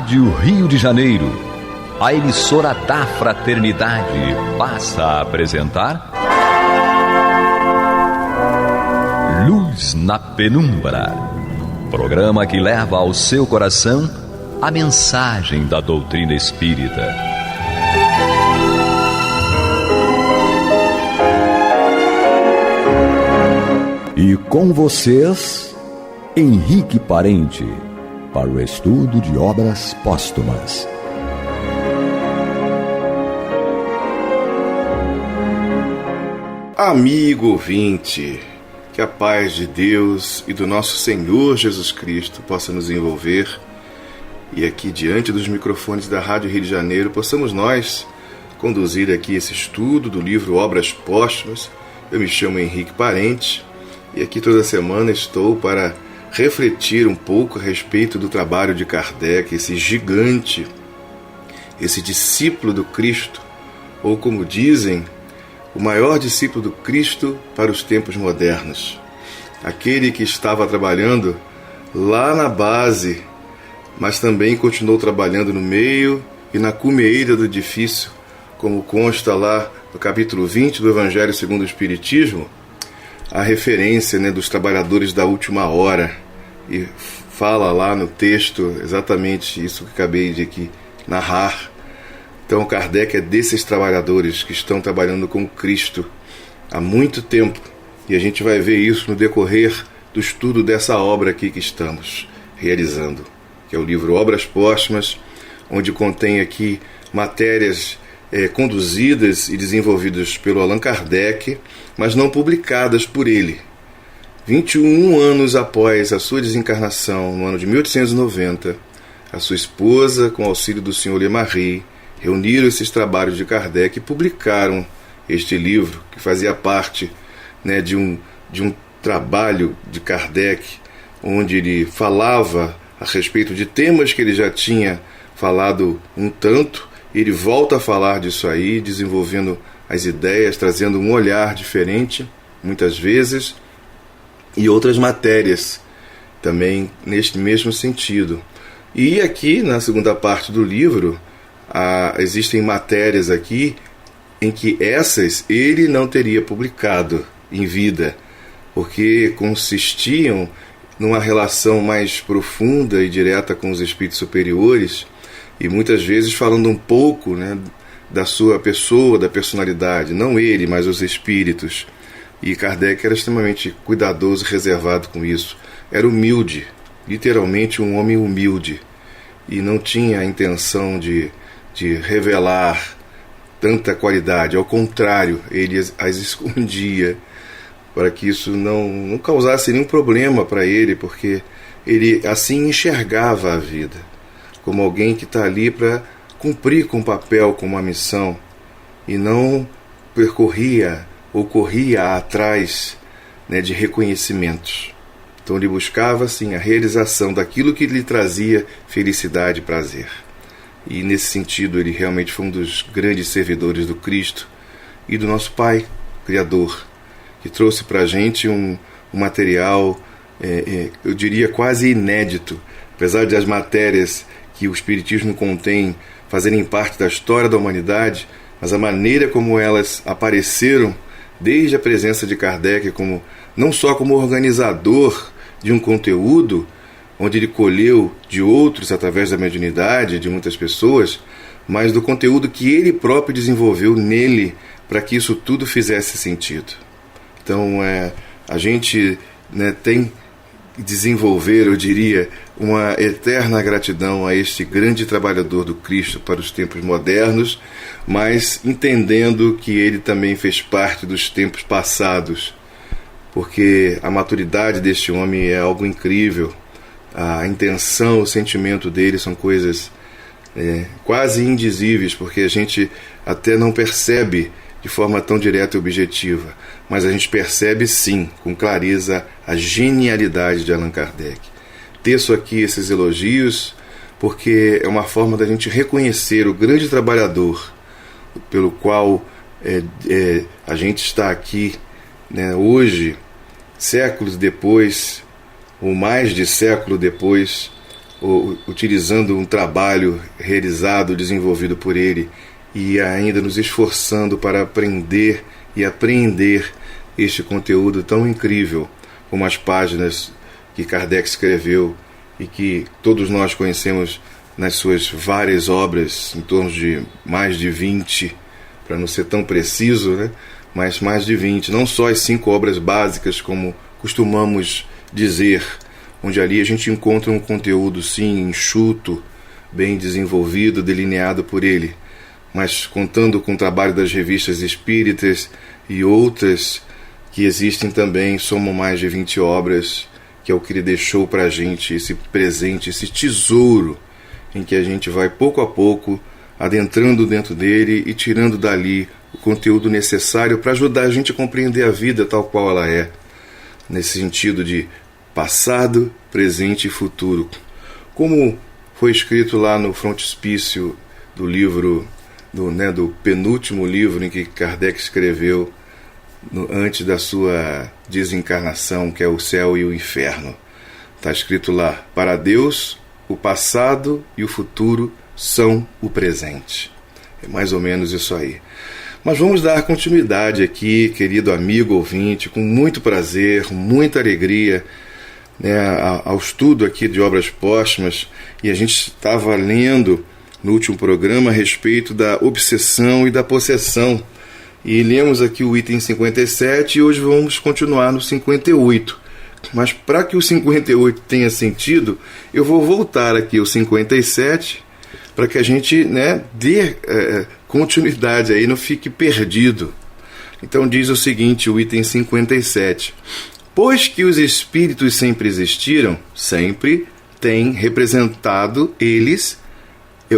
Rádio Rio de Janeiro, a emissora da Fraternidade, passa a apresentar Luz na Penumbra, programa que leva ao seu coração a mensagem da doutrina espírita. E com vocês, Henrique Parente, para o estudo de obras póstumas. Amigo ouvinte, que a paz de Deus e do nosso Senhor Jesus Cristo possa nos envolver e aqui diante dos microfones da Rádio Rio de Janeiro possamos nós conduzir aqui esse estudo do livro Obras Póstumas. Eu me chamo Henrique Parente e aqui toda semana estou para refletir um pouco a respeito do trabalho de Kardec, esse gigante, esse discípulo do Cristo, ou como dizem, o maior discípulo do Cristo para os tempos modernos. Aquele que estava trabalhando lá na base, mas também continuou trabalhando no meio e na cumeira do edifício, como consta lá no capítulo 20 do Evangelho segundo o Espiritismo, a referência, dos trabalhadores da última hora. E fala lá no texto exatamente isso que acabei de aqui narrar. Então Kardec é desses trabalhadores que estão trabalhando com Cristo há muito tempo. E a gente vai ver isso no decorrer do estudo dessa obra aqui que estamos realizando, que é o livro Obras Póstumas, onde contém aqui matérias conduzidas e desenvolvidas pelo Allan Kardec, mas não publicadas por ele. 21 anos após a sua desencarnação, no ano de 1890, a sua esposa, com o auxílio do Sr. Le Marie, reuniram esses trabalhos de Kardec e publicaram este livro, que fazia parte de um trabalho de Kardec, onde ele falava a respeito de temas que ele já tinha falado um tanto, e ele volta a falar disso aí, desenvolvendo as ideias, trazendo um olhar diferente, muitas vezes, e outras matérias também neste mesmo sentido. E aqui na segunda parte do livro existem matérias aqui em que essas ele não teria publicado em vida, porque consistiam numa relação mais profunda e direta com os espíritos superiores, e muitas vezes falando um pouco da sua pessoa, da personalidade, não ele, mas os espíritos. E Kardec era extremamente cuidadoso e reservado com isso. Era humilde, literalmente um homem humilde. E não tinha a intenção de revelar tanta qualidade. Ao contrário, ele as escondia para que isso não causasse nenhum problema para ele, porque ele assim enxergava a vida, como alguém que está ali para cumprir com um papel, com uma missão, e não percorria ou corria atrás de reconhecimentos. Então ele buscava assim, a realização daquilo que lhe trazia felicidade e prazer. E nesse sentido ele realmente foi um dos grandes servidores do Cristo e do nosso Pai Criador, que trouxe para a gente um material, eu diria quase inédito, apesar de as matérias que o Espiritismo contém fazerem parte da história da humanidade, mas a maneira como elas apareceram desde a presença de Kardec, não só como organizador de um conteúdo, onde ele colheu de outros através da mediunidade de muitas pessoas, mas do conteúdo que ele próprio desenvolveu nele para que isso tudo fizesse sentido. Então a gente tem que desenvolver, eu diria, uma eterna gratidão a este grande trabalhador do Cristo para os tempos modernos, mas entendendo que ele também fez parte dos tempos passados, porque a maturidade deste homem é algo incrível. A intenção, o sentimento dele são coisas quase indizíveis, porque a gente até não percebe de forma tão direta e objetiva, mas a gente percebe sim, com clareza, a genialidade de Allan Kardec. Teço aqui esses elogios porque é uma forma da gente reconhecer o grande trabalhador pelo qual a gente está aqui hoje, séculos depois, ou mais de século depois, utilizando um trabalho realizado, desenvolvido por ele, e ainda nos esforçando para aprender e apreender este conteúdo tão incrível como as páginas que Kardec escreveu e que todos nós conhecemos nas suas várias obras, em torno de mais de 20, para não ser tão preciso, né? Mas mais de 20, não só as 5 obras básicas, como costumamos dizer, onde ali a gente encontra um conteúdo, sim, enxuto, bem desenvolvido, delineado por ele, mas contando com o trabalho das revistas espíritas e outras que existem também, somam mais de 20 obras, que é o que ele deixou para a gente, esse presente, esse tesouro, em que a gente vai pouco a pouco adentrando dentro dele e tirando dali o conteúdo necessário para ajudar a gente a compreender a vida tal qual ela é, nesse sentido de passado, presente e futuro. Como foi escrito lá no frontispício do livro, do penúltimo livro em que Kardec escreveu antes da sua desencarnação, que é O Céu e o Inferno. Está escrito lá: para Deus, o passado e o futuro são o presente. É mais ou menos isso aí. Mas vamos dar continuidade aqui, querido amigo ouvinte, com muito prazer, muita alegria, né, ao estudo aqui de obras póstumas. E a gente estava lendo no último programa a respeito da obsessão e da possessão. E lemos aqui o item 57 e hoje vamos continuar no 58. Mas para que o 58 tenha sentido, eu vou voltar aqui ao 57 para que a gente, né, dê continuidade aí, não fique perdido. Então diz o seguinte, o item 57. Pois que os espíritos sempre existiram, sempre têm representado eles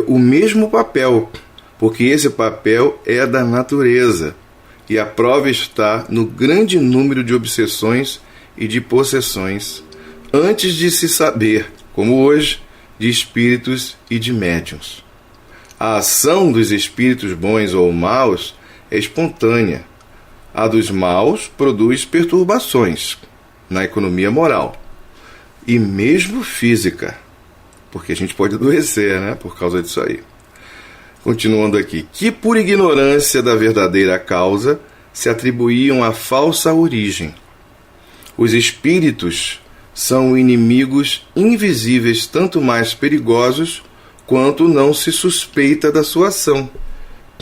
o mesmo papel, porque esse papel é da natureza, e a prova está no grande número de obsessões e de possessões, antes de se saber, como hoje, de espíritos e de médiuns. A ação dos espíritos bons ou maus é espontânea. A dos maus produz perturbações na economia moral e mesmo física, porque a gente pode adoecer, né, por causa disso aí. Continuando aqui, que por ignorância da verdadeira causa se atribuíam a falsa origem. Os espíritos são inimigos invisíveis, tanto mais perigosos quanto não se suspeita da sua ação.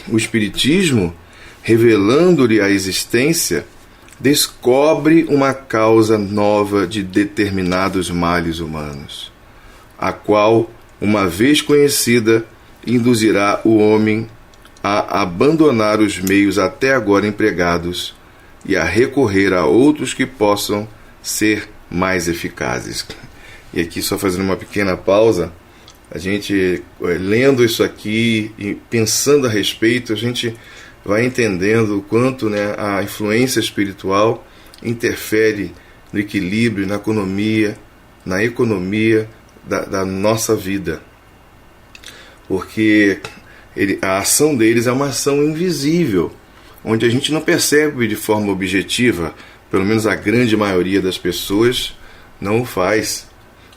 O espiritismo, revelando-lhe a existência, descobre uma causa nova de determinados males humanos, a qual, uma vez conhecida, induzirá o homem a abandonar os meios até agora empregados e a recorrer a outros que possam ser mais eficazes. E aqui, só fazendo uma pequena pausa, a gente, lendo isso aqui e pensando a respeito, a gente vai entendendo o quanto, né, a influência espiritual interfere no equilíbrio, na economia da nossa vida. Porque a ação deles é uma ação invisível, onde a gente não percebe de forma objetiva, pelo menos a grande maioria das pessoas não o faz,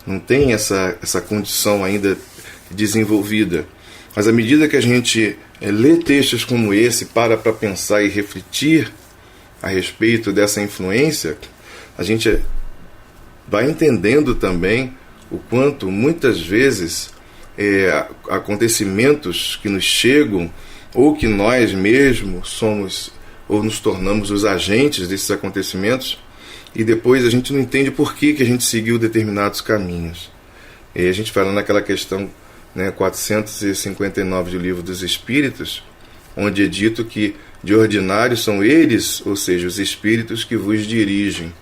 não tem essa condição ainda desenvolvida. Mas à medida que a gente lê textos como esse, para pensar e refletir a respeito dessa influência, a gente vai entendendo também o quanto muitas vezes acontecimentos que nos chegam, ou que nós mesmos somos ou nos tornamos os agentes desses acontecimentos, e depois a gente não entende por que a gente seguiu determinados caminhos. E a gente fala naquela questão, né, 459 do Livro dos Espíritos, onde é dito que de ordinário são eles, ou seja, os espíritos que vos dirigem.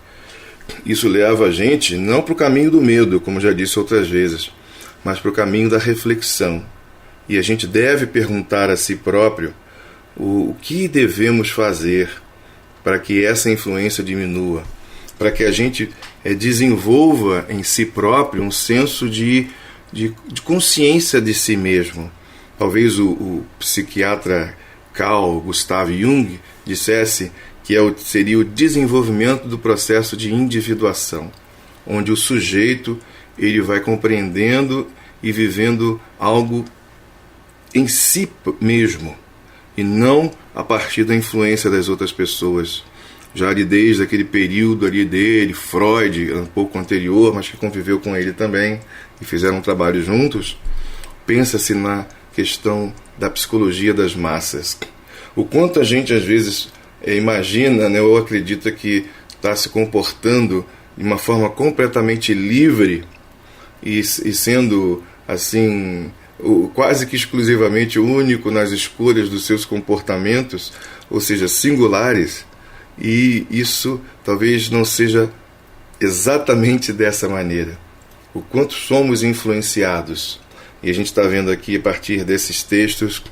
Isso leva a gente não para o caminho do medo, como já disse outras vezes, mas para o caminho da reflexão. E a gente deve perguntar a si próprio o que devemos fazer para que essa influência diminua, para que a gente desenvolva em si próprio um senso de consciência de si mesmo. Talvez o psiquiatra Carl Gustav Jung dissesse que seria o desenvolvimento do processo de individuação, onde o sujeito ele vai compreendendo e vivendo algo em si mesmo, e não a partir da influência das outras pessoas. Já ali desde aquele período ali dele, Freud, um pouco anterior, mas que conviveu com ele também, e fizeram um trabalho juntos, pensa-se na questão da psicologia das massas. O quanto a gente às vezes imagina, né, ou acredita que está se comportando de uma forma completamente livre e sendo assim quase que exclusivamente único nas escolhas dos seus comportamentos, ou seja, singulares, e isso talvez não seja exatamente dessa maneira. O quanto somos influenciados, e a gente está vendo aqui a partir desses textos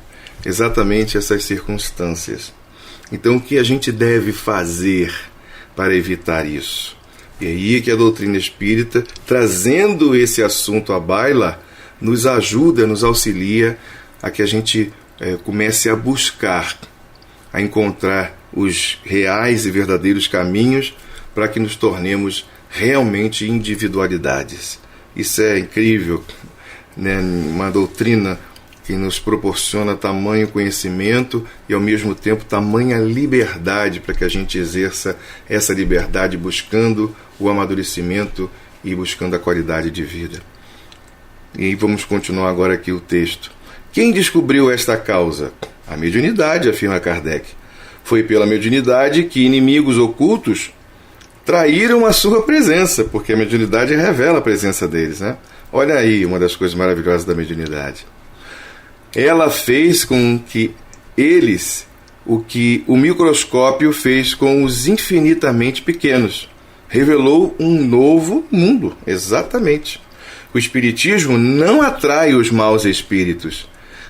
exatamente essas circunstâncias. Então, o que a gente deve fazer para evitar isso? E aí é que a doutrina espírita, trazendo esse assunto à baila, nos ajuda, nos auxilia a que a gente comece a buscar, a encontrar os reais e verdadeiros caminhos para que nos tornemos realmente individualidades. Isso é incrível, né? Uma doutrina que nos proporciona tamanho conhecimento e, ao mesmo tempo, tamanha liberdade para que a gente exerça essa liberdade buscando o amadurecimento e buscando a qualidade de vida. E aí vamos continuar agora aqui o texto. Quem descobriu esta causa? A mediunidade, afirma Kardec. Foi pela mediunidade que inimigos ocultos traíram a sua presença, porque a mediunidade revela a presença deles, né? Olha aí uma das coisas maravilhosas da mediunidade. Ela fez com que eles o que o microscópio fez com os infinitamente pequenos. Revelou um novo mundo, exatamente. O Espiritismo não atrai os maus espíritos.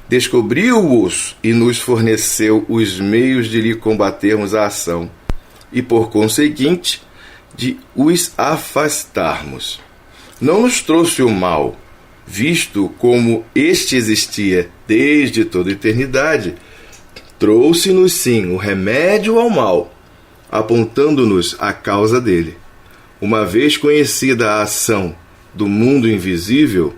Descobriu-os e nos forneceu os meios de lhe combatermos a ação e, por conseguinte, de os afastarmos. Não nos trouxe o mal, visto como este existia desde toda a eternidade. Trouxe-nos, sim, o remédio ao mal, apontando-nos a causa dele. Uma vez conhecida a ação do mundo invisível,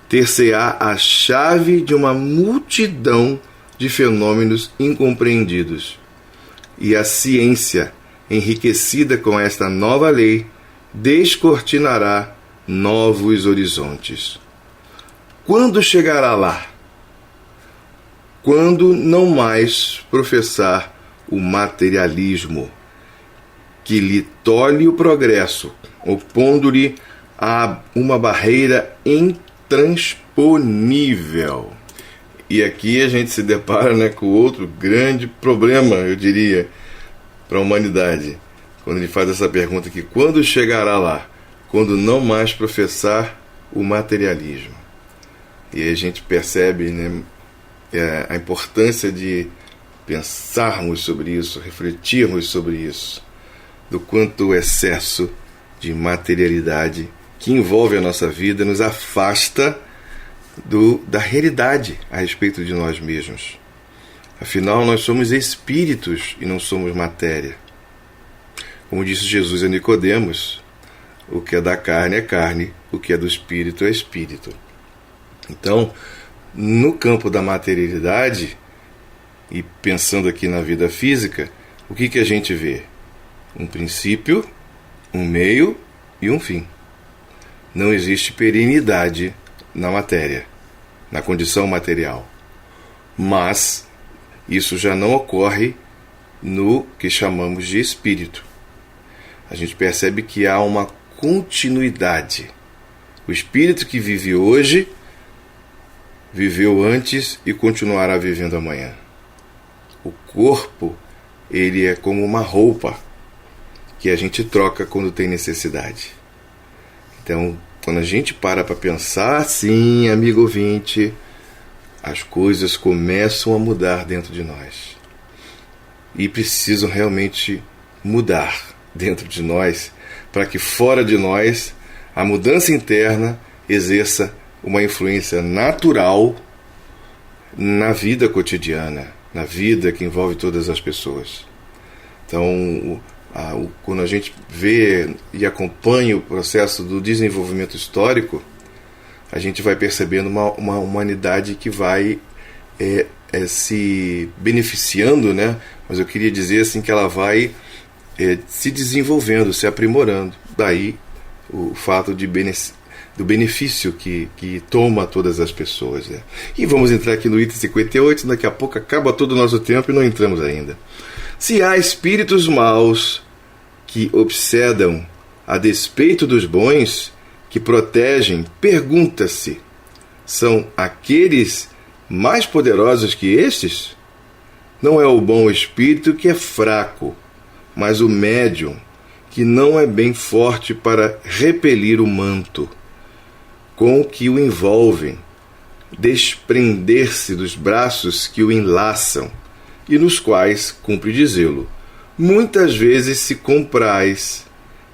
ter-se-á a chave de uma multidão de fenômenos incompreendidos. E a ciência, enriquecida com esta nova lei, descortinará novos horizontes. Quando chegará lá? Quando não mais professar o materialismo, que lhe tolhe o progresso, opondo-lhe a uma barreira intransponível. E aqui a gente se depara, né, com outro grande problema, eu diria, para a humanidade, quando ele faz essa pergunta aqui: quando chegará lá? Quando não mais professar o materialismo. E aí a gente percebe, né, a importância de pensarmos sobre isso, refletirmos sobre isso, do quanto o excesso de materialidade que envolve a nossa vida nos afasta da realidade a respeito de nós mesmos. Afinal, nós somos espíritos e não somos matéria. Como disse Jesus a Nicodemos, o que é da carne é carne, o que é do espírito é espírito. Então, no campo da materialidade, e pensando aqui na vida física, o que a gente vê? Um princípio, um meio e um fim. Não existe perenidade na matéria, na condição material. Mas isso já não ocorre no que chamamos de espírito. A gente percebe que há uma continuidade. O espírito que vive hoje viveu antes e continuará vivendo amanhã. O corpo, ele é como uma roupa que a gente troca quando tem necessidade. Então, quando a gente para pensar, sim, amigo ouvinte, as coisas começam a mudar dentro de nós. E precisam realmente mudar dentro de nós, para que fora de nós a mudança interna exerça uma influência natural na vida cotidiana, na vida que envolve todas as pessoas. Então, quando gente vê e acompanha o processo do desenvolvimento histórico, a gente vai percebendo uma humanidade que vai se beneficiando, né? Mas eu queria dizer assim que ela vai se desenvolvendo, se aprimorando. Daí o fato do benefício que toma todas as pessoas, né? E vamos entrar aqui no item 58, daqui a pouco acaba todo o nosso tempo e não entramos ainda. Se há espíritos maus que obsedam a despeito dos bons, que protegem, pergunta-se, são aqueles mais poderosos que estes? Não é o bom espírito que é fraco, mas o médium que não é bem forte para repelir o manto com que o envolvem, desprender-se dos braços que o enlaçam e nos quais, cumpre dizê-lo, muitas vezes se compraz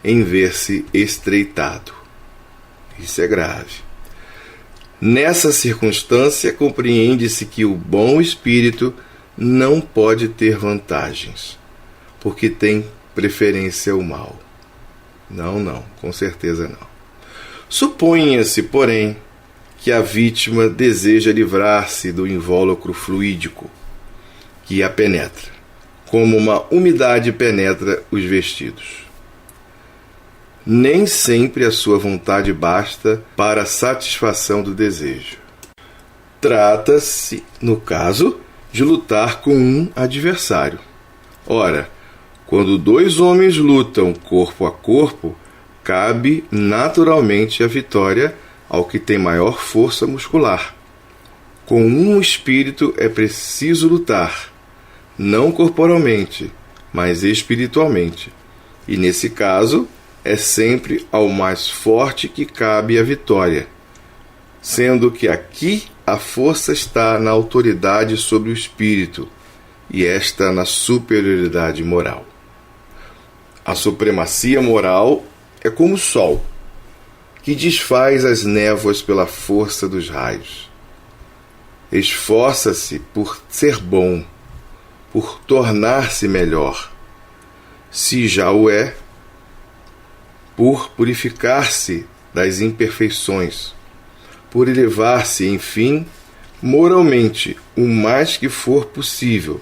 em ver-se estreitado. Isso é grave. Nessa circunstância, compreende-se que o bom espírito não pode ter vantagens, porque tem preferência ao mal. Não, com certeza não. Suponha-se, porém, que a vítima deseja livrar-se do invólucro fluídico que a penetra, como uma umidade penetra os vestidos. Nem sempre a sua vontade basta para a satisfação do desejo. Trata-se, no caso, de lutar com um adversário. Ora, quando dois homens lutam corpo a corpo, cabe naturalmente a vitória ao que tem maior força muscular. Com um espírito é preciso lutar, não corporalmente, mas espiritualmente. E nesse caso, é sempre ao mais forte que cabe a vitória, sendo que aqui a força está na autoridade sobre o espírito e esta na superioridade moral. A supremacia moral é como o sol, que desfaz as névoas pela força dos raios. Esforça-se por ser bom, por tornar-se melhor. Se já o é, por purificar-se das imperfeições, por elevar-se, enfim, moralmente, o mais que for possível.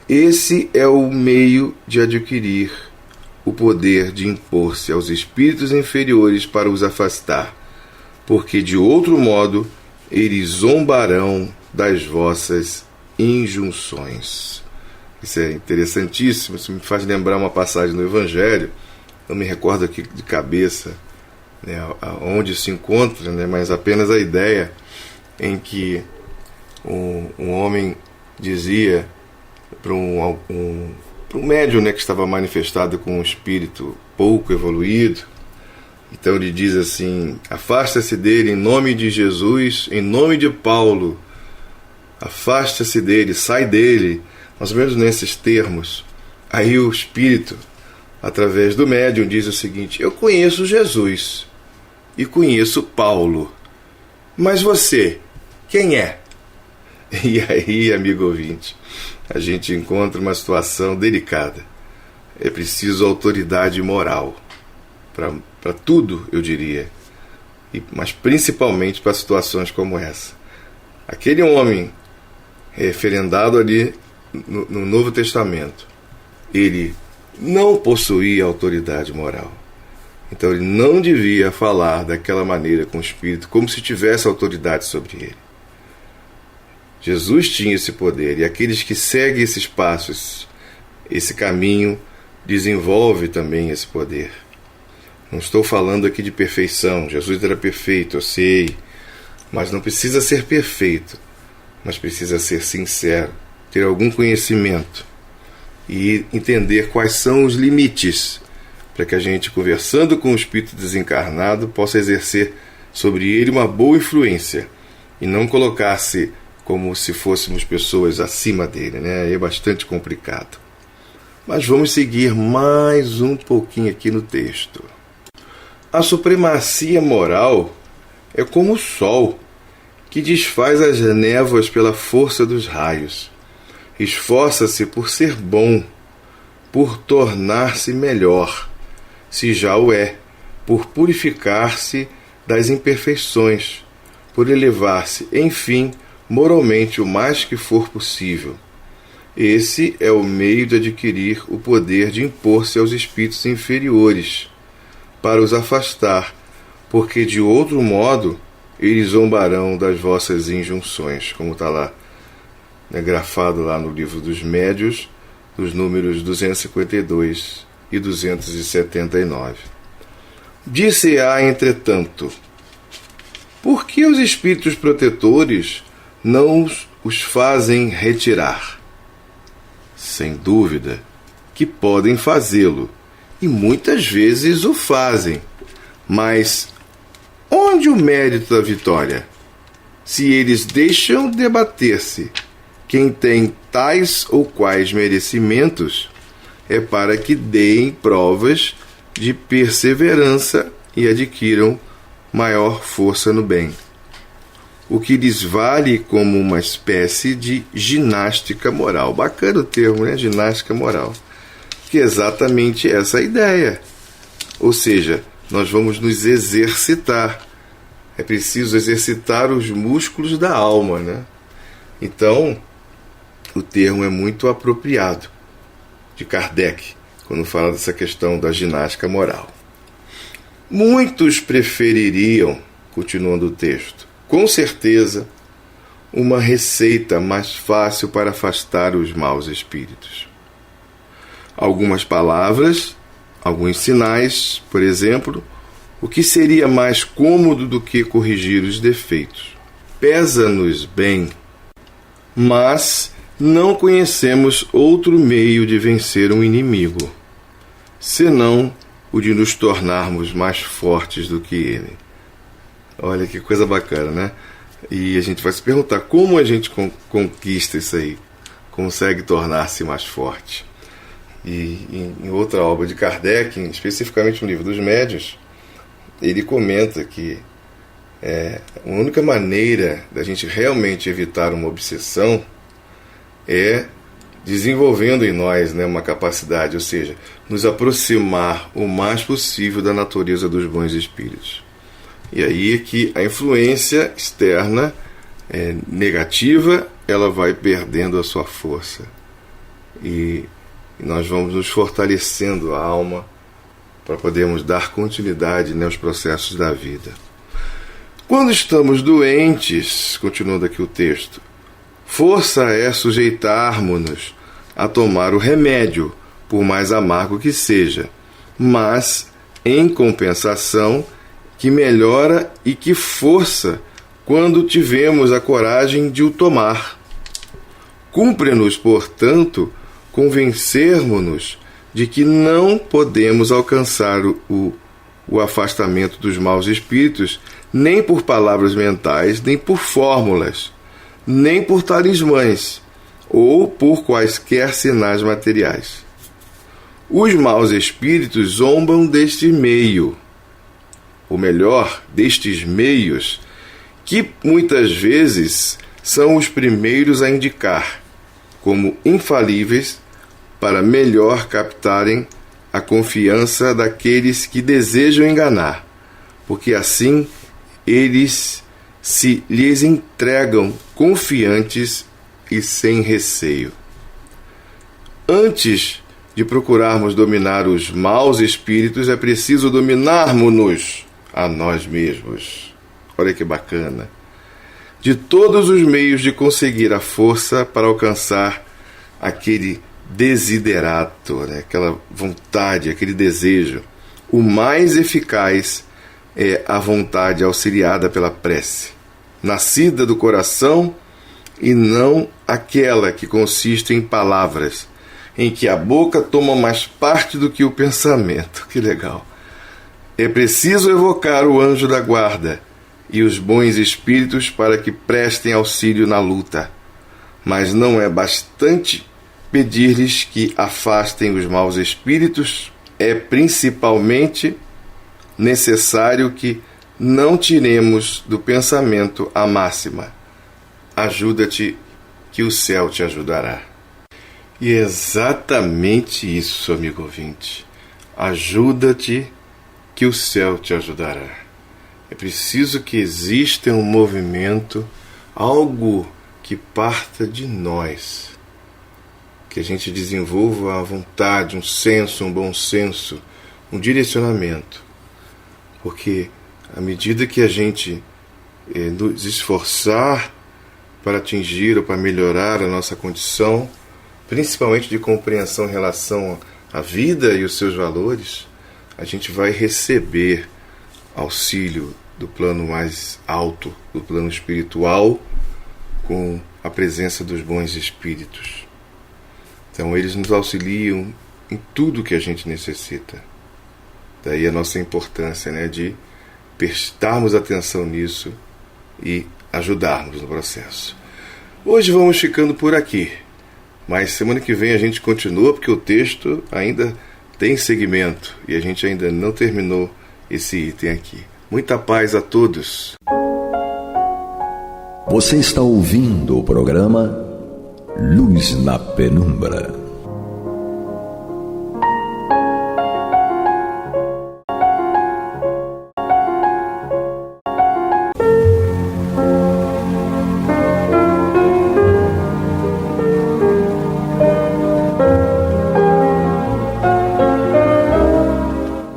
Esse é o meio de adquirir o poder de impor-se aos espíritos inferiores para os afastar, porque de outro modo eles zombarão das vossas injunções. Isso é interessantíssimo, isso me faz lembrar uma passagem no Evangelho, não me recordo aqui de cabeça, né, onde se encontra, né, mas apenas a ideia em que um homem dizia para um médium, né, que estava manifestado com um espírito pouco evoluído. Então ele diz assim: afasta-se dele em nome de Jesus, em nome de Paulo, afasta-se dele, sai dele, mais ou menos nesses termos. Aí o espírito, através do médium, diz o seguinte: eu conheço Jesus e conheço Paulo, mas você, quem é? E aí, amigo ouvinte, a gente encontra uma situação delicada. É preciso autoridade moral para tudo, eu diria, mas principalmente para situações como essa. Aquele homem referendado ali no Novo Testamento, ele não possuía autoridade moral. Então ele não devia falar daquela maneira com o Espírito, como se tivesse autoridade sobre ele. Jesus tinha esse poder, e aqueles que seguem esses passos, esse caminho, desenvolve também esse poder. Não estou falando aqui de perfeição. Jesus era perfeito, eu sei, mas não precisa ser perfeito, mas precisa ser sincero, ter algum conhecimento e entender quais são os limites, para que a gente, conversando com o espírito desencarnado, possa exercer sobre ele uma boa influência e não colocar-se como se fôssemos pessoas acima dele, né? É bastante complicado. Mas vamos seguir mais um pouquinho aqui no texto. A supremacia moral é como o sol, que desfaz as névoas pela força dos raios. Esforça-se por ser bom, por tornar-se melhor, se já o é, por purificar-se das imperfeições, por elevar-se, enfim, moralmente o mais que for possível. Esse é o meio de adquirir o poder de impor-se aos espíritos inferiores, para os afastar, porque de outro modo eles zombarão das vossas injunções, como está lá, né, grafado lá no livro dos Médios, dos números 252 e 279. Disse-a, entretanto, por que os espíritos protetores não os fazem retirar? Sem dúvida que podem fazê-lo, e muitas vezes o fazem. Mas onde o mérito da vitória? Se eles deixam debater-se quem tem tais ou quais merecimentos, é para que deem provas de perseverança e adquiram maior força no bem, o que lhes vale como uma espécie de ginástica moral. Bacana o termo, né? Ginástica moral. Que é exatamente essa a ideia. Ou seja, nós vamos nos exercitar. É preciso exercitar os músculos da alma, né? Então, o termo é muito apropriado de Kardec, quando fala dessa questão da ginástica moral. Muitos prefeririam, continuando o texto, com certeza, uma receita mais fácil para afastar os maus espíritos. Algumas palavras, alguns sinais, por exemplo, o que seria mais cômodo do que corrigir os defeitos. Pesa-nos bem, mas não conhecemos outro meio de vencer um inimigo, senão o de nos tornarmos mais fortes do que ele. Olha que coisa bacana, né? E a gente vai se perguntar como a gente conquista isso aí, consegue tornar-se mais forte. E em outra obra de Kardec, especificamente no livro dos Médios, ele comenta que a única maneira da gente realmente evitar uma obsessão é desenvolvendo em nós, né, uma capacidade, ou seja, nos aproximar o mais possível da natureza dos bons espíritos. E aí é que a influência externa negativa, ela vai perdendo a sua força. E nós vamos nos fortalecendo a alma para podermos dar continuidade, né, aos processos da vida. Quando estamos doentes, continuando aqui o texto, força é sujeitarmos-nos a tomar o remédio, por mais amargo que seja, mas, em compensação, que melhora e que força quando tivemos a coragem de o tomar. Cumpre-nos, portanto, convencermos-nos de que não podemos alcançar o afastamento dos maus espíritos nem por palavras mentais, nem por fórmulas, nem por talismãs ou por quaisquer sinais materiais. Os maus espíritos zombam deste meio, ou melhor, destes meios, que muitas vezes são os primeiros a indicar como infalíveis para melhor captarem a confiança daqueles que desejam enganar, porque assim eles se lhes entregam confiantes e sem receio. Antes de procurarmos dominar os maus espíritos, é preciso dominarmos-nos a nós mesmos. Olha que bacana. De todos os meios de conseguir a força para alcançar aquele desiderato, né? Aquela vontade, aquele desejo, o mais eficaz é a vontade auxiliada pela prece, nascida do coração, e não aquela que consiste em palavras, em que a boca toma mais parte do que o pensamento. Que legal! É preciso evocar o anjo da guarda e os bons espíritos para que prestem auxílio na luta, mas não é bastante pedir-lhes que afastem os maus espíritos, é principalmente necessário que não tiremos do pensamento a máxima: ajuda-te, que o céu te ajudará. E é exatamente isso, amigo ouvinte. Ajuda-te, que o céu te ajudará. É preciso que exista um movimento, algo que parta de nós. Que a gente desenvolva a vontade, um senso, um bom senso, um direcionamento. Porque à medida que a gente nos esforçar para atingir ou para melhorar a nossa condição, principalmente de compreensão em relação à vida e os seus valores, a gente vai receber auxílio do plano mais alto, do plano espiritual, com a presença dos bons espíritos. Então eles nos auxiliam em tudo que a gente necessita. Daí a nossa importância, de prestarmos atenção nisso e ajudarmos no processo. Hoje vamos ficando por aqui, mas semana que vem a gente continua, porque o texto ainda tem segmento e a gente ainda não terminou esse item aqui. Muita paz a todos. Você está ouvindo o programa Luz na Penumbra.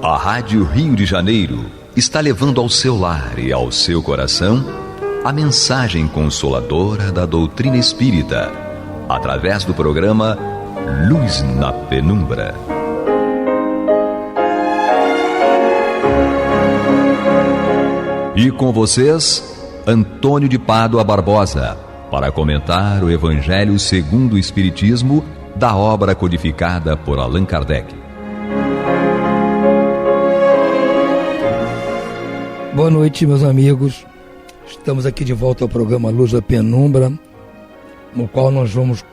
A Rádio Rio de Janeiro está levando ao seu lar e ao seu coração a mensagem consoladora da doutrina espírita, através do programa Luz na Penumbra. E com vocês, Antônio de Pádua Barbosa, para comentar o Evangelho segundo o Espiritismo da obra codificada por Allan Kardec. Boa noite, meus amigos. Estamos aqui de volta ao programa Luz da Penumbra, no qual nós vamos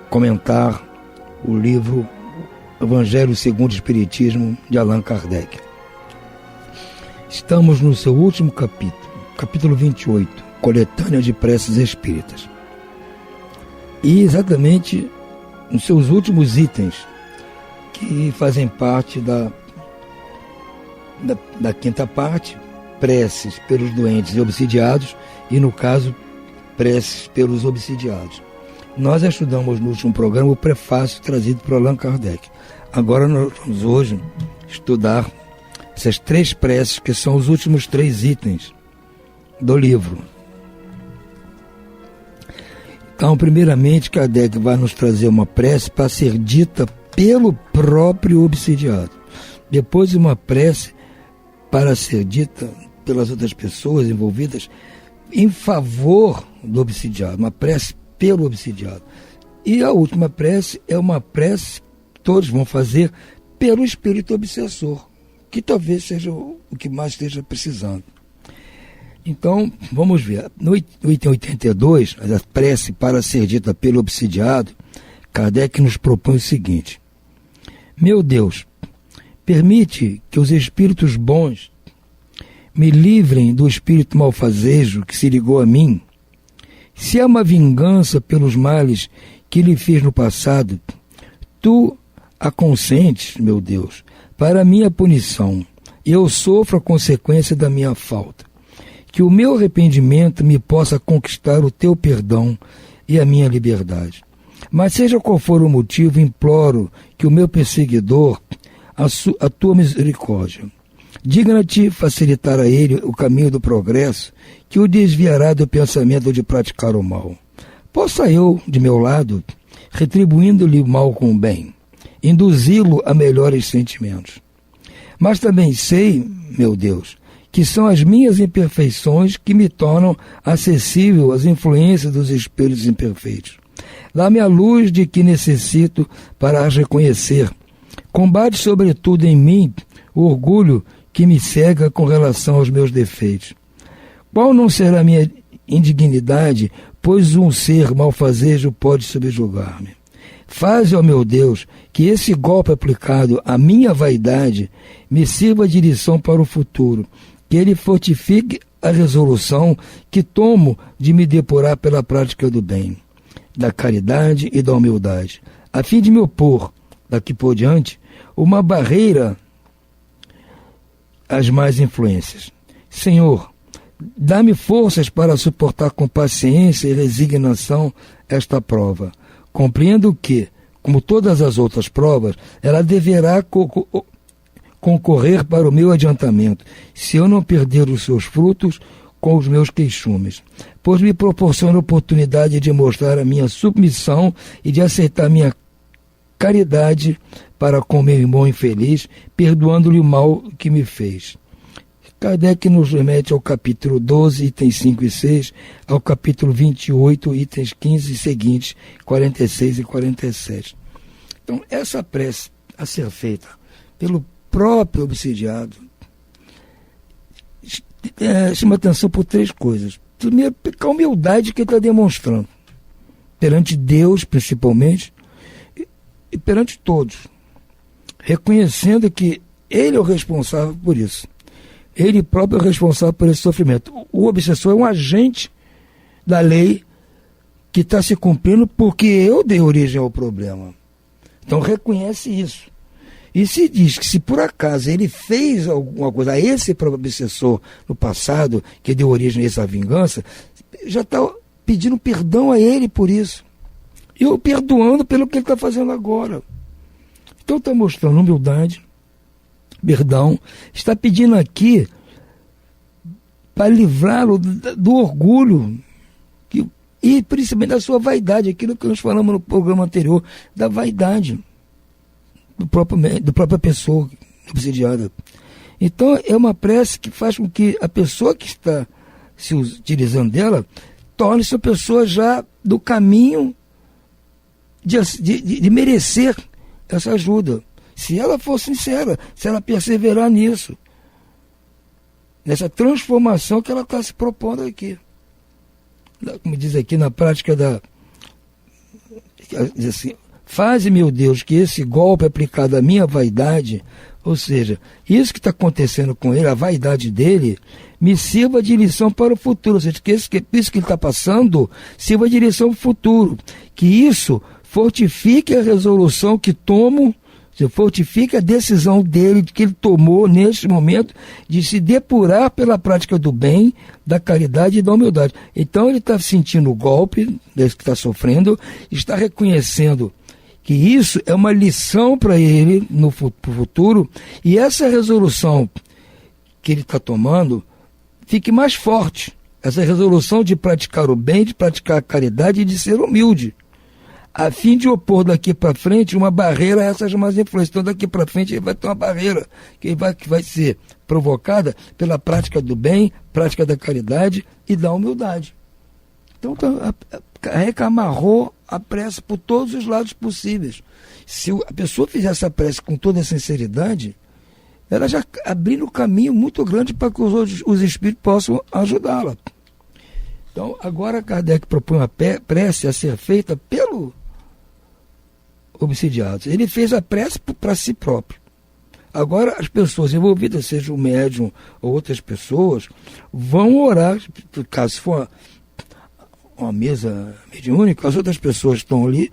comentar o livro Evangelho segundo o Espiritismo de Allan Kardec. Estamos no seu último capítulo 28, Coletânea de Preces Espíritas. E exatamente nos seus últimos itens, que fazem parte da quinta parte, preces pelos doentes e obsidiados, e no caso, preces pelos obsidiados. Nós estudamos no último programa o prefácio trazido por Allan Kardec. Agora nós vamos hoje estudar essas três preces, que são os últimos 3 itens do livro. Então, primeiramente, Kardec vai nos trazer uma prece para ser dita pelo próprio obsidiado. Depois, uma prece para ser dita pelas outras pessoas envolvidas em favor do obsidiado, uma prece pelo obsidiado. E a última prece é uma prece que todos vão fazer pelo espírito obsessor, que talvez seja o que mais esteja precisando. Então, vamos ver. No item 82, a prece para ser dita pelo obsidiado, Kardec nos propõe o seguinte: meu Deus, permite que os espíritos bons me livrem do espírito malfazejo que se ligou a mim. Se há uma vingança pelos males que lhe fiz no passado, tu a consentes, meu Deus, para a minha punição, e eu sofro a consequência da minha falta. Que o meu arrependimento me possa conquistar o teu perdão e a minha liberdade. Mas seja qual for o motivo, imploro que o meu perseguidor, a tua misericórdia, digna-te facilitar a ele o caminho do progresso, que o desviará do pensamento de praticar o mal. Possa eu, de meu lado, retribuindo-lhe o mal com o bem, induzi-lo a melhores sentimentos. Mas também sei, meu Deus, que são as minhas imperfeições que me tornam acessível às influências dos espíritos imperfeitos. Dá-me a luz de que necessito para as reconhecer. Combate sobretudo em mim o orgulho que me cega com relação aos meus defeitos. Qual não será a minha indignidade, pois um ser malfazejo pode subjugar-me? Faze, ó meu Deus, que esse golpe aplicado à minha vaidade me sirva de lição para o futuro, que ele fortifique a resolução que tomo de me depurar pela prática do bem, da caridade e da humildade. a fim de me opor, daqui por diante, uma barreira às más influências. Senhor, dá-me forças para suportar com paciência e resignação esta prova. Compreendo que, como todas as outras provas, ela deverá concorrer para o meu adiantamento, se eu não perder os seus frutos com os meus queixumes, pois me proporciona a oportunidade de mostrar a minha submissão e de aceitar minha caridade para com meu irmão infeliz, perdoando-lhe o mal que me fez. Kardec nos remete ao capítulo 12, itens 5 e 6, ao capítulo 28, itens 15 e seguintes, 46 e 47. Então, essa prece a ser feita pelo próprio obsidiado chama atenção por 3 coisas. Primeiro, a humildade que ele está demonstrando perante Deus, principalmente, e perante todos, reconhecendo que ele é o responsável por isso. Ele próprio é o responsável por esse sofrimento. O obsessor é um agente da lei que está se cumprindo porque eu dei origem ao problema. Então reconhece isso. E se diz que se por acaso ele fez alguma coisa a esse próprio obsessor no passado, que deu origem a essa vingança, já está pedindo perdão a ele por isso. E o perdoando pelo que ele está fazendo agora. Então está mostrando humildade, perdão, está pedindo aqui para livrá-lo do orgulho e principalmente da sua vaidade, aquilo que nós falamos no programa anterior, da vaidade da própria pessoa obsidiada. Então é uma prece que faz com que a pessoa que está se utilizando dela torne-se uma pessoa já do caminho de merecer essa ajuda. Se ela for sincera, se ela perseverar nisso, nessa transformação que ela está se propondo aqui. Como diz aqui na prática diz assim, faze, meu Deus, que esse golpe aplicado à minha vaidade, ou seja, isso que está acontecendo com ele, a vaidade dele, me sirva de lição para o futuro. Ou seja, que isso que ele está passando sirva de lição para o futuro. Que isso fortifique a resolução que tomo, fortifique a decisão dele, que ele tomou neste momento, de se depurar pela prática do bem, da caridade e da humildade. Então ele está sentindo o golpe desse que está sofrendo, está reconhecendo que isso é uma lição para ele no futuro, e essa resolução que ele está tomando fique mais forte. Essa resolução de praticar o bem, de praticar a caridade e de ser humilde, a fim de opor daqui para frente uma barreira a essas más influências. Então daqui para frente ele vai ter uma barreira que vai ser provocada pela prática do bem, prática da caridade e da humildade. Então Kardec amarrou a prece por todos os lados possíveis. Se a pessoa fizer essa prece com toda a sinceridade, ela já abriu um caminho muito grande para que os espíritos possam ajudá-la. Então, agora Kardec propõe uma prece a ser feita pelo obsidiado. Ele fez a prece para si próprio. Agora, as pessoas envolvidas, seja o médium ou outras pessoas, vão orar, caso for uma mesa mediúnica, as outras pessoas que estão ali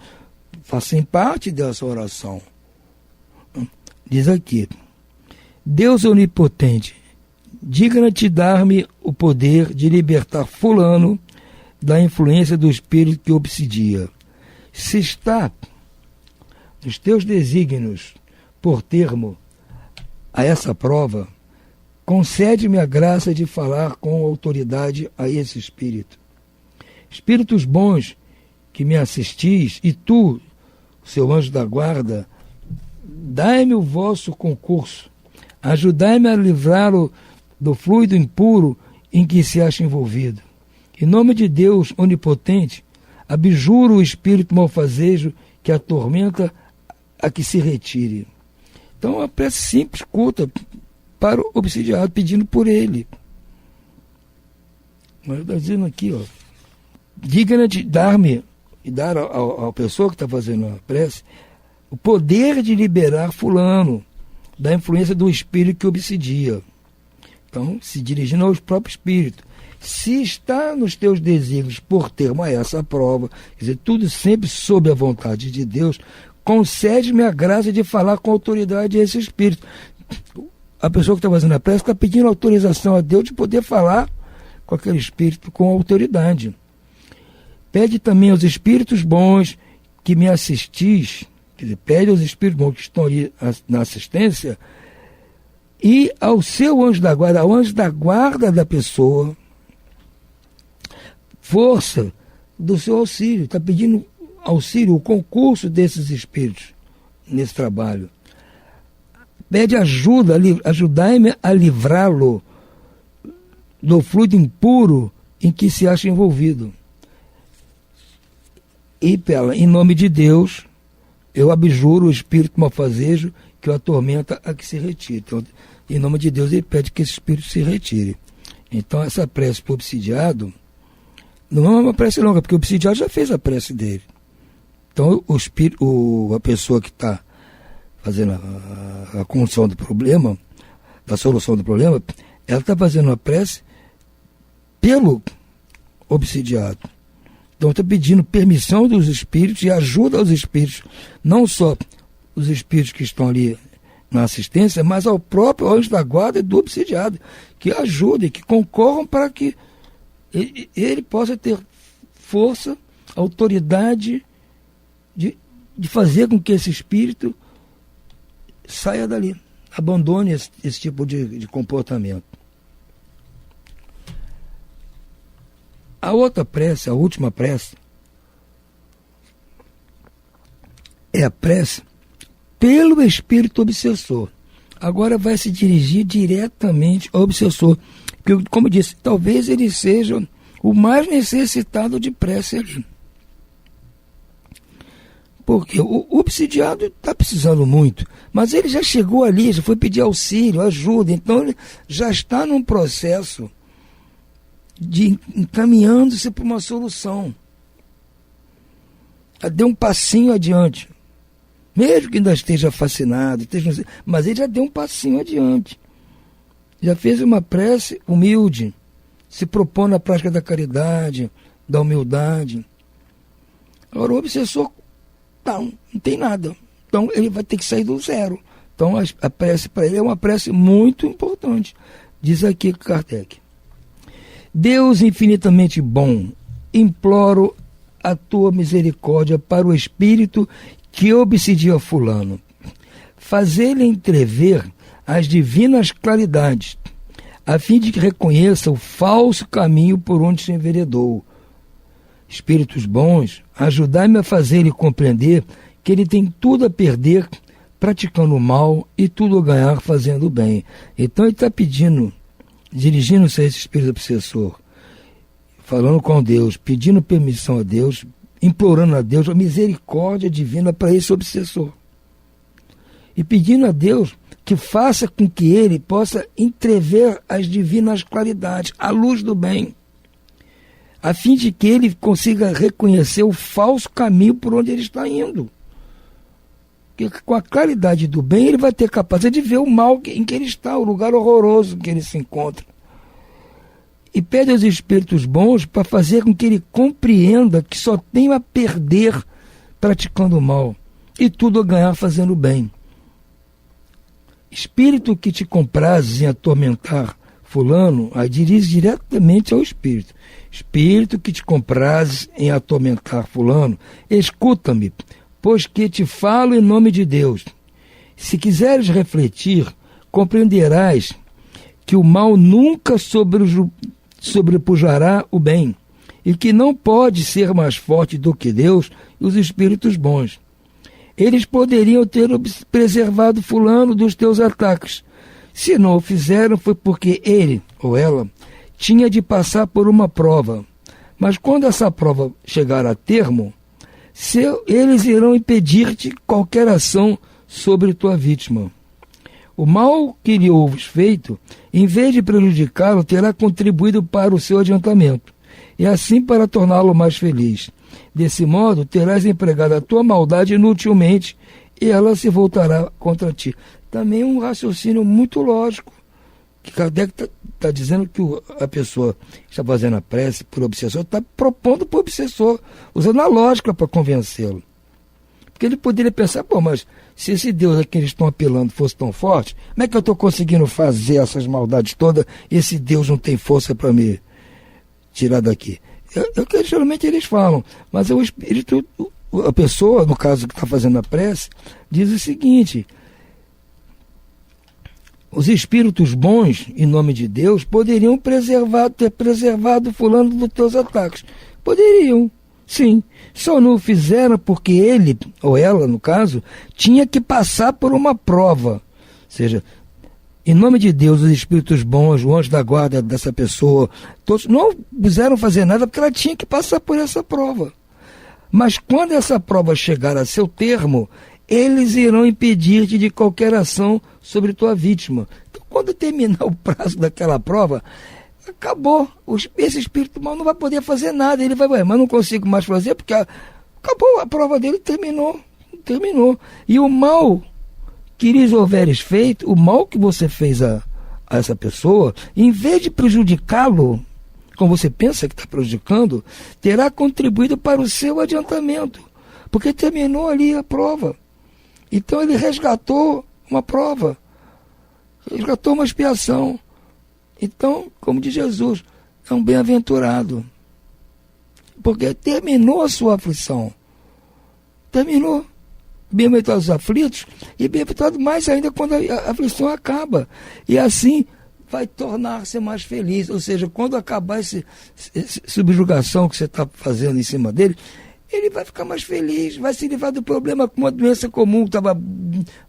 façam parte dessa oração. Diz aqui: Deus onipotente, digna-te dar-me o poder de libertar fulano da influência do espírito que obsidia. Se está nos teus desígnios por termo a essa prova, concede-me a graça de falar com autoridade a esse espírito. Espíritos bons que me assistis, e tu, seu anjo da guarda, dai-me o vosso concurso, ajudai-me a livrá-lo do fluido impuro em que se acha envolvido. Em nome de Deus onipotente, abjuro o espírito malfazejo que atormenta a que se retire. Então, uma prece simples, curta, para o obsidiado, pedindo por ele. Mas está dizendo aqui, ó, digna de dar-me e dar à pessoa que está fazendo a prece o poder de liberar fulano da influência do espírito que obsidia. Então, se dirigindo ao próprio espírito. Se está nos teus desígnios por termo a essa prova, quer dizer, tudo sempre sob a vontade de Deus, concede-me a graça de falar com autoridade a esse espírito. A pessoa que está fazendo a prece está pedindo autorização a Deus de poder falar com aquele espírito com autoridade. Pede também aos espíritos bons que me assistis, quer dizer, pede aos espíritos bons que estão ali na assistência, e ao seu anjo da guarda, ao anjo da guarda da pessoa, força do seu auxílio. Está pedindo auxílio, o concurso desses espíritos nesse trabalho. Pede ajuda, ajudai-me a livrá-lo do fluido impuro em que se acha envolvido. E, em nome de Deus, eu abjuro o espírito malfazejo que o atormenta a que se retire. Então, em nome de Deus, ele pede que esse espírito se retire. Então, essa prece para o obsidiado não é uma prece longa, porque o obsidiado já fez a prece dele. Então, a pessoa que está fazendo a condução do problema, da solução do problema, ela está fazendo uma prece pelo obsidiado. Então está pedindo permissão dos espíritos e ajuda aos espíritos, não só os espíritos que estão ali na assistência, mas ao próprio anjo da guarda do obsidiado, que ajudem, que concorram para que ele possa ter força, autoridade de fazer com que esse espírito saia dali, abandone esse tipo de comportamento. A outra prece, a última prece, é a prece pelo espírito obsessor. Agora vai se dirigir diretamente ao obsessor, porque, como eu disse, talvez ele seja o mais necessitado de prece ali. Porque o obsidiado está precisando muito, mas ele já chegou ali, já foi pedir auxílio, ajuda, então ele já está num processo de encaminhando-se para uma solução. Deu um passinho adiante. Mesmo que ainda esteja fascinado, mas ele já deu um passinho adiante. Já fez uma prece humilde, se propõe na prática da caridade, da humildade. Agora o obsessor não tem nada. Então ele vai ter que sair do zero. Então a prece para ele é uma prece muito importante. Diz aqui Kardec: Deus infinitamente bom, imploro a tua misericórdia para o espírito que obsidia fulano. Fazê-lhe entrever as divinas claridades, a fim de que reconheça o falso caminho por onde se enveredou. Espíritos bons, ajudai-me a fazer-lhe compreender que ele tem tudo a perder praticando o mal e tudo a ganhar fazendo o bem. Então ele está pedindo, dirigindo-se a esse espírito obsessor, falando com Deus, pedindo permissão a Deus, implorando a Deus a misericórdia divina para esse obsessor. E pedindo a Deus que faça com que ele possa entrever as divinas claridades, a luz do bem, a fim de que ele consiga reconhecer o falso caminho por onde ele está indo. Porque com a claridade do bem ele vai ter capacidade de ver o mal em que ele está, o lugar horroroso em que ele se encontra. E pede aos espíritos bons para fazer com que ele compreenda que só tem a perder praticando o mal e tudo a ganhar fazendo o bem. Espírito que te comprazes em atormentar fulano, aí dirige diretamente ao espírito. Espírito que te comprazes em atormentar fulano, escuta-me, pois que te falo em nome de Deus. Se quiseres refletir, compreenderás que o mal nunca sobrepujará o bem, e que não pode ser mais forte do que Deus e os espíritos bons. Eles poderiam ter preservado fulano dos teus ataques. Se não o fizeram, foi porque ele ou ela tinha de passar por uma prova. Mas quando essa prova chegar a termo, eles irão impedir-te qualquer ação sobre tua vítima. O mal que lhe houves feito, em vez de prejudicá-lo, terá contribuído para o seu adiantamento, e assim para torná-lo mais feliz. Desse modo, terás empregado a tua maldade inutilmente, e ela se voltará contra ti. Também um raciocínio muito lógico, que Kardec está dizendo que a pessoa que está fazendo a prece por obsessor está propondo para o obsessor, usando a lógica para convencê-lo. Porque ele poderia pensar, mas se esse Deus a quem eles estão apelando fosse tão forte, como é que eu estou conseguindo fazer essas maldades todas e esse Deus não tem força para me tirar daqui? É o que geralmente eles falam, mas o Espírito, a pessoa, no caso que está fazendo a prece, diz o seguinte: os espíritos bons, em nome de Deus, poderiam ter preservado fulano dos teus ataques. Poderiam, sim. Só não o fizeram porque ele, ou ela, no caso, tinha que passar por uma prova. Ou seja, em nome de Deus, os espíritos bons, o anjo da guarda dessa pessoa, todos não quiseram fazer nada porque ela tinha que passar por essa prova. Mas quando essa prova chegar a seu termo, eles irão impedir-te de qualquer ação sobre tua vítima. Então, quando terminar o prazo daquela prova, acabou. Esse espírito mal não vai poder fazer nada. Ele vai, mas não consigo mais fazer porque acabou, a prova dele terminou. E o mal que lhes houveres feito, o mal que você fez a essa pessoa, em vez de prejudicá-lo, como você pensa que está prejudicando, terá contribuído para o seu adiantamento, porque terminou ali a prova. Então ele resgatou uma prova, resgatou uma expiação. Então, como diz Jesus, é um bem-aventurado, porque terminou a sua aflição. Terminou. Bem-aventurados os aflitos, e bem-aventurado mais ainda quando a aflição acaba. E assim vai tornar-se mais feliz. Ou seja, quando acabar essa subjugação que você está fazendo em cima dele, ele vai ficar mais feliz, vai se livrar do problema com uma doença comum, estava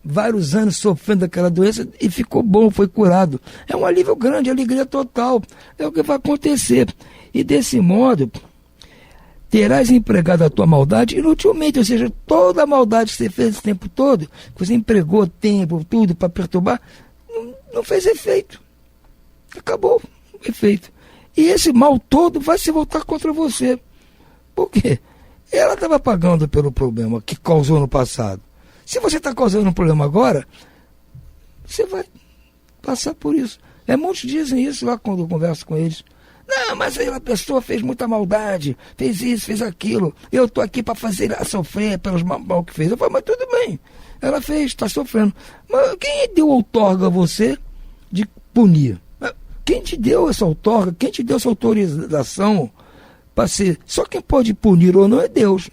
vários anos sofrendo daquela doença e ficou bom, foi curado. É um alívio grande, alegria total. É o que vai acontecer. E desse modo, terás empregado a tua maldade inutilmente, ou seja, toda a maldade que você fez esse tempo todo, que você empregou tempo, tudo para perturbar, não fez efeito. Acabou o efeito. E esse mal todo vai se voltar contra você. Por quê? Ela estava pagando pelo problema que causou no passado. Se você está causando um problema agora, você vai passar por isso. Muitos dizem isso lá quando eu converso com eles. Não, mas aí a pessoa fez muita maldade, fez isso, fez aquilo. Eu estou aqui para fazer ela sofrer pelos mal que fez. Eu falo, mas tudo bem, ela fez, está sofrendo. Mas quem deu outorga a você de punir? Quem te deu essa outorga? Quem te deu essa autorização? Só quem pode punir ou não é Deus,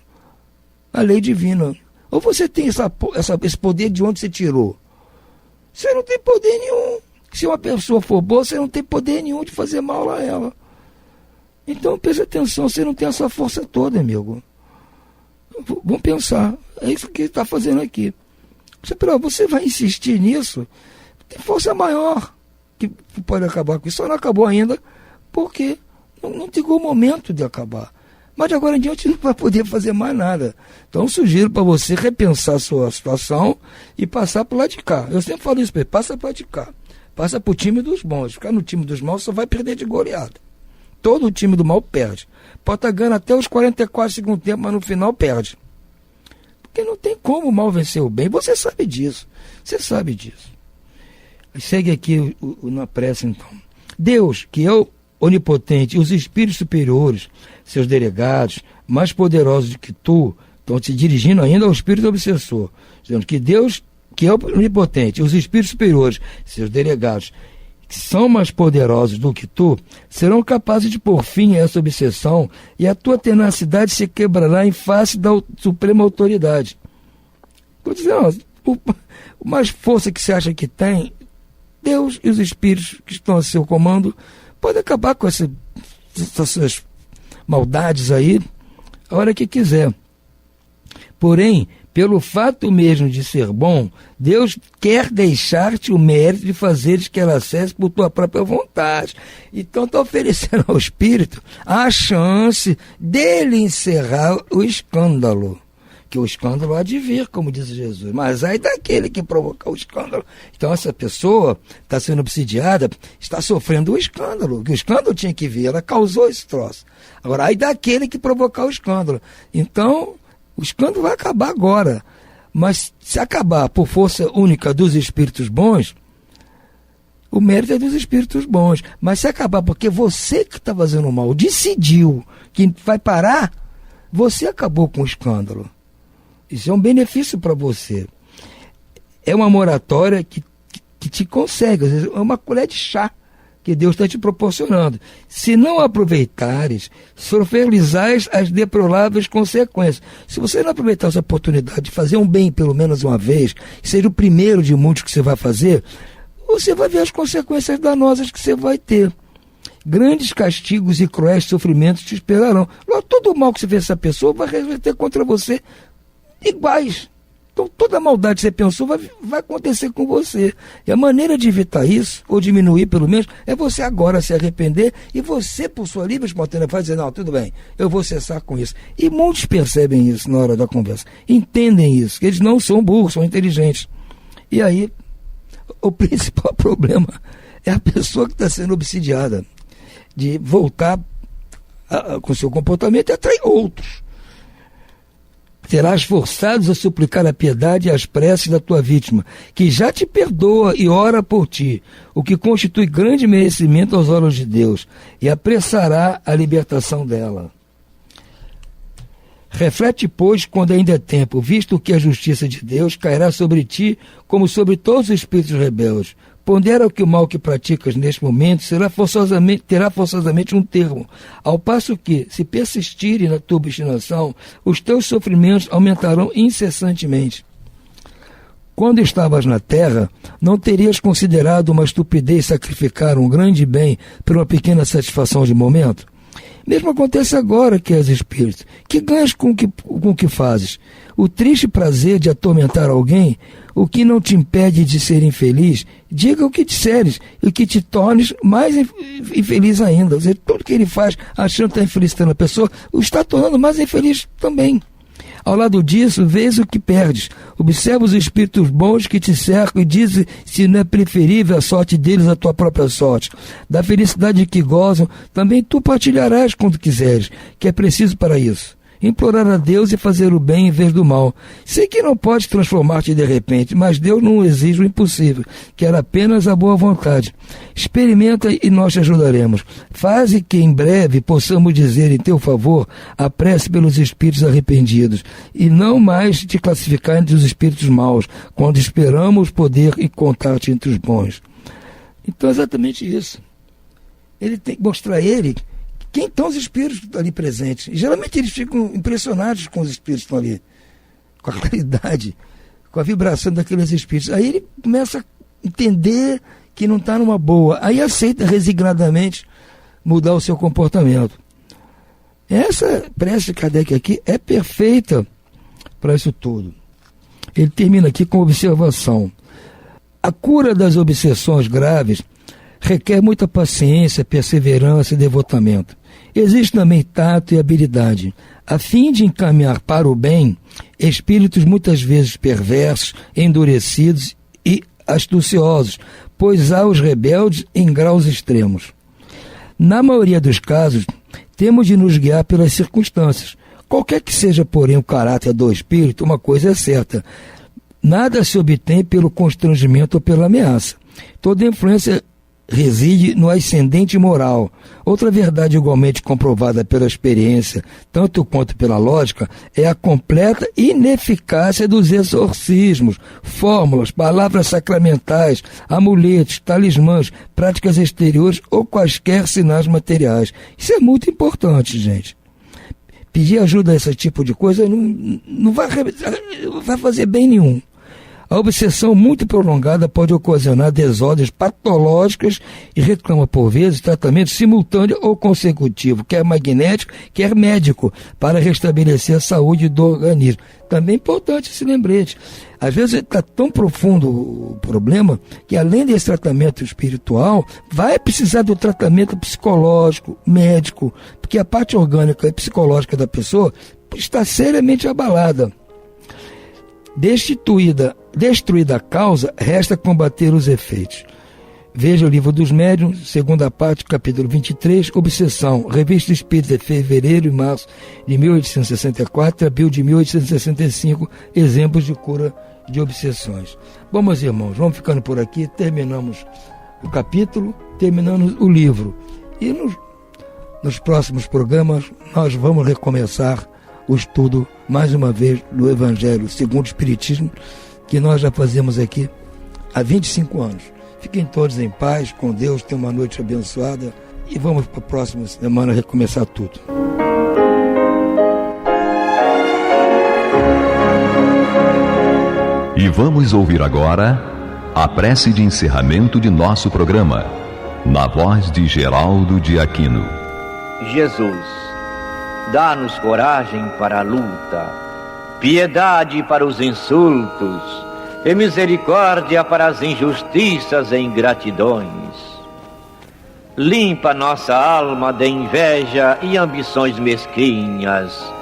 a lei divina. Ou você tem esse poder de onde você tirou? Você não tem poder nenhum. Se uma pessoa for boa, você não tem poder nenhum de fazer mal a ela. Então preste atenção, você não tem essa força toda, amigo. Vamos pensar, é isso que ele está fazendo aqui. Você vai insistir nisso, tem força maior que pode acabar com isso. Só não acabou ainda porque não chegou o momento de acabar. Mas de agora em diante não vai poder fazer mais nada. Então sugiro para você repensar a sua situação e passar para o lado de cá. Eu sempre falo isso para ele, passa para o lado de cá. Passa para o time dos bons. Ficar no time dos maus só vai perder de goleada. Todo o time do mal perde. Pode estar ganhando até os 44 segundos tempo, mas no final perde. Porque não tem como o mal vencer o bem. Você sabe disso. Você sabe disso. Segue aqui na prece então. Deus, que é o onipotente, os espíritos superiores, seus delegados, mais poderosos do que tu, estão te dirigindo ainda ao espírito obsessor, dizendo que Deus, que é o onipotente, os espíritos superiores, seus delegados, que são mais poderosos do que tu, serão capazes de pôr fim a essa obsessão e a tua tenacidade se quebrará em face da suprema autoridade. Estou dizendo, o mais força que você acha que tem, Deus e os espíritos que estão a seu comando pode acabar com essas maldades aí a hora que quiser. Porém, pelo fato mesmo de ser bom, Deus quer deixar-te o mérito de fazeres que ela cesse por tua própria vontade. Então está oferecendo ao Espírito a chance dele encerrar o escândalo. Que o escândalo há de vir, como diz Jesus. Mas aí daquele que provocar o escândalo. Então essa pessoa está sendo obsidiada, está sofrendo o escândalo. Que o escândalo tinha que vir, ela causou esse troço. Agora, aí daquele que provocar o escândalo. Então, o escândalo vai acabar agora. Mas se acabar por força única dos espíritos bons, o mérito é dos espíritos bons. Mas se acabar porque você que está fazendo mal decidiu que vai parar, você acabou com o escândalo. Isso é um benefício para você. É uma moratória que te consegue, às vezes é uma colher de chá que Deus está te proporcionando. Se não aproveitares, sofrerizais as deploráveis consequências. Se você não aproveitar essa oportunidade de fazer um bem pelo menos uma vez, que seja o primeiro de muitos que você vai fazer, você vai ver as consequências danosas que você vai ter. Grandes castigos e cruéis sofrimentos te esperarão. Todo o mal que você fez a essa pessoa vai reverter contra você iguais. Então toda a maldade que você pensou vai acontecer com você. E a maneira de evitar isso, ou diminuir pelo menos, é você agora se arrepender e você, por sua livre espontânea, vai dizer, não, tudo bem, eu vou cessar com isso. E muitos percebem isso na hora da conversa. Entendem isso, que eles não são burros, são inteligentes. E aí, o principal problema é a pessoa que está sendo obsidiada de voltar com seu comportamento e atrair outros. Serás forçados a suplicar a piedade e as preces da tua vítima, que já te perdoa e ora por ti, o que constitui grande merecimento aos olhos de Deus, e apressará a libertação dela. Reflete, pois, quando ainda é tempo, visto que a justiça de Deus cairá sobre ti, como sobre todos os espíritos rebeldes. Pondera que o mal que praticas neste momento terá forçosamente um termo, ao passo que, se persistirem na tua obstinação, os teus sofrimentos aumentarão incessantemente. Quando estavas na terra, não terias considerado uma estupidez sacrificar um grande bem por uma pequena satisfação de momento? Mesmo acontece agora que és espírito. Que ganhas com o que fazes? O triste prazer de atormentar alguém, o que não te impede de ser infeliz, diga o que disseres, e que te tornes mais infeliz ainda. Ou seja, tudo que ele faz achando que está infelicitando a pessoa, o está tornando mais infeliz também. Ao lado disso, vês o que perdes. Observa os espíritos bons que te cercam e diz se não é preferível a sorte deles à tua própria sorte. Da felicidade que gozam, também tu partilharás quando quiseres, que é preciso para isso. Implorar a Deus e fazer o bem em vez do mal. Sei que não podes transformar-te de repente, mas Deus não exige o impossível, quer apenas a boa vontade. Experimenta e nós te ajudaremos. Faze que em breve possamos dizer em teu favor a prece pelos espíritos arrependidos, e não mais te classificar entre os espíritos maus, quando esperamos poder encontrar-te entre os bons. Então é exatamente isso. Ele tem que mostrar a ele quem estão os espíritos ali presentes. E geralmente eles ficam impressionados com os espíritos que estão ali, com a claridade, com a vibração daqueles espíritos. Aí ele começa a entender que não está numa boa. Aí aceita resignadamente mudar o seu comportamento. Essa prece de Kardec aqui é perfeita para isso tudo. Ele termina aqui com observação. A cura das obsessões graves requer muita paciência, perseverança e devotamento. Existe também tato e habilidade. A fim de encaminhar para o bem, espíritos muitas vezes perversos, endurecidos e astuciosos, pois há os rebeldes em graus extremos. Na maioria dos casos, temos de nos guiar pelas circunstâncias. Qualquer que seja, porém, o caráter do espírito, uma coisa é certa: nada se obtém pelo constrangimento ou pela ameaça. Toda influência reside no ascendente moral. Outra verdade igualmente comprovada pela experiência, tanto quanto pela lógica, é a completa ineficácia dos exorcismos, fórmulas, palavras sacramentais, amuletos, talismãs, práticas exteriores ou quaisquer sinais materiais. Isso é muito importante, gente. Pedir ajuda a esse tipo de coisa não vai fazer bem nenhum. A obsessão muito prolongada pode ocasionar desordens patológicas e reclama, por vezes, tratamento simultâneo ou consecutivo, quer magnético, quer médico, para restabelecer a saúde do organismo. Também é importante esse lembrete. Às vezes está tão profundo o problema que, além desse tratamento espiritual, vai precisar do tratamento psicológico, médico, porque a parte orgânica e psicológica da pessoa está seriamente abalada. Destruída a causa, resta combater os efeitos. Veja o Livro dos Médiuns, segunda parte, capítulo 23, Obsessão, Revista Espírita, fevereiro e março de 1864, abril de 1865, exemplos de cura de obsessões. Bom, meus irmãos, vamos ficando por aqui, terminamos o capítulo, terminamos o livro. E nos próximos programas nós vamos recomeçar o estudo, mais uma vez, do Evangelho segundo o Espiritismo, que nós já fazemos aqui há 25 anos. Fiquem todos em paz, com Deus, tenham uma noite abençoada e vamos para a próxima semana recomeçar tudo. E vamos ouvir agora a prece de encerramento de nosso programa, na voz de Geraldo de Aquino. Jesus, dá-nos coragem para a luta, piedade para os insultos e misericórdia para as injustiças e ingratidões. Limpa nossa alma de inveja e ambições mesquinhas,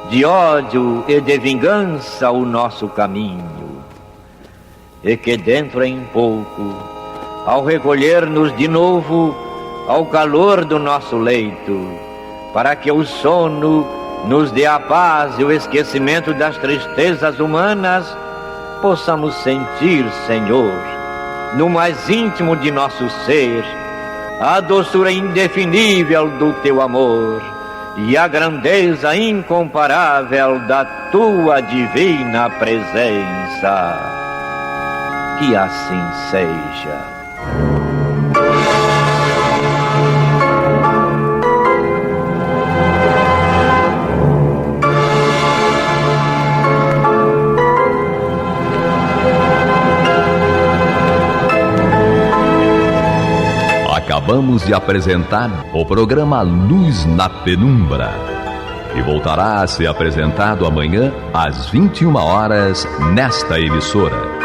de ódio e de vingança o nosso caminho. E que dentro em pouco, ao recolher-nos de novo ao calor do nosso leito, para que o sono nos dê a paz e o esquecimento das tristezas humanas, possamos sentir, Senhor, no mais íntimo de nosso ser, a doçura indefinível do Teu amor e a grandeza incomparável da Tua divina presença. Que assim seja. Acabamos de apresentar o programa Luz na Penumbra, que voltará a ser apresentado amanhã às 21 horas nesta emissora.